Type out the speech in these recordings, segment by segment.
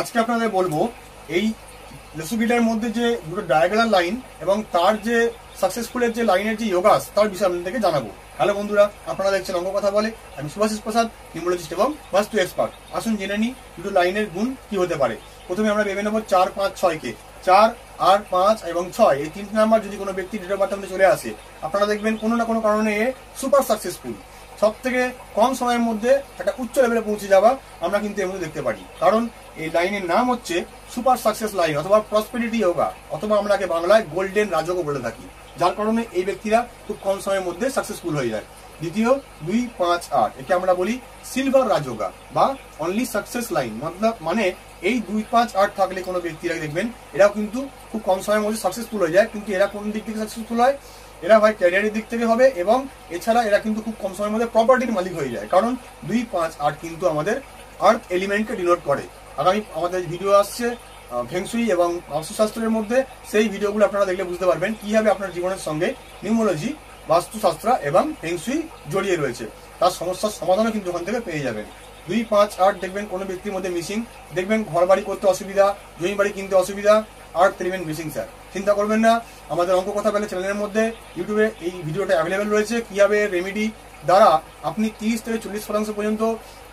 আজকে আপনাদের বলবো এই লেসুগিটার মধ্যে যে দুটো ডায়াগোনাল লাইন এবং তার যে সাকসেসফুলের যে লাইনের যে যোগাস তার বিষয়ে আপনাদেরকে জানাবো। হ্যালো বন্ধুরা, আপনারা দেখছেন অঙ্ক কথা বলে। আমি সুভাষিস প্রসাদ, নিউমোলজিস্ট এবং বাস্তু এক্সপার্ট। আসুন জেনে নিই দুটো লাইনের গুণ কি হতে পারে। প্রথমে আমরা ভেবে নেবো 4, 5, 6 কে। 4, 8, 5 এবং 6 এই তিনটি নাম্বার যদি কোনো ব্যক্তি ডেট অফ বার্থের মধ্যে চলে আসে, আপনারা দেখবেন কোনো না কোনো কারণে সুপার সাকসেসফুল, সব থেকে কম সময়ের মধ্যে একটা উচ্চ লেভেলে পৌঁছে যাওয়া আমরা কিন্তু এর মধ্যে দেখতে পারি। কারণ এই লাইনের নাম হচ্ছে সুপার সাকসেস লাইন অথবা প্রসপেরিটি যোগা, অথবা আমরা বাংলায় গোল্ডেন রাজযোগ বলে থাকি, যার কারণে এই ব্যক্তিরা খুব কম সময়ের মধ্যে সাকসেসফুল হয়ে যায়। দ্বিতীয় 2, 5, 8 একে আমরা বলি সিলভার রাজযোগা বা অনলি সাকসেস লাইন। মানে এই 2, 5, 8 থাকলে কোনো ব্যক্তিরা দেখবেন এরাও কিন্তু খুব কম সময়ের মধ্যে সাকসেসফুল হয়ে যায়। কিন্তু এরা কোন দিক থেকে সাকসেসফুল হয়? এরা হয় ক্যারিয়ারের দিক থেকে হবে, এবং এছাড়া এরা কিন্তু খুব কম সময়ের মধ্যে প্রপার্টির মালিক হয়ে যায়। কারণ 2, 5, 8 কিন্তু আমাদের আর্থ এলিমেন্টকে ডিনোট করে। আগামী আমাদের ভিডিও আসছে ফেংশুই এবং বাস্তুশাস্ত্রের মধ্যে, সেই ভিডিওগুলো আপনারা দেখলে বুঝতে পারবেন কিভাবে আপনার জীবনের সঙ্গে নিউমোলজি, বাস্তুশাস্ত্র এবং ফেংশুই জড়িয়ে রয়েছে। তার সমস্যার সমাধানও কিন্তু ওখান থেকে পেয়ে যাবেন। 2, 5, 8 দেখবেন কোনো ব্যক্তির মধ্যে মিসিং, দেখবেন ঘর বাড়ি করতে অসুবিধা, জমি বাড়ি কিনতে অসুবিধা, আর্থ এলিমেন্ট মিসিং। স্যার চিন্তা করবেন না, আমাদের অঙ্ক কথা বলে চ্যানেলের মধ্যে ইউটিউবে এই ভিডিওটা অ্যাভেলেবেল রয়েছে। কিভাবে রেমেডি দ্বারা আপনি 30 থেকে 40% পর্যন্ত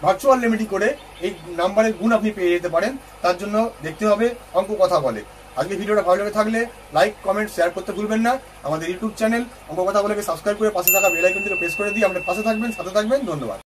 ভার্চুয়াল রেমেডি করে এই নাম্বারের গুণ আপনি পেয়ে যেতে পারেন। তার জন্য দেখতে হবে অঙ্ক কথা বলে। আজকে ভিডিওটা ভালো লেগে থাকলে লাইক, কমেন্ট, শেয়ার করতে ভুলবেন না। আমাদের ইউটিউব চ্যানেল অঙ্ক কথা বলে সাবস্ক্রাইব করে পাশে থাকা বেল আইকনটিকে প্রেস করে দিয়ে আমাদের পাশে থাকবেন, সাথে থাকবেন। ধন্যবাদ।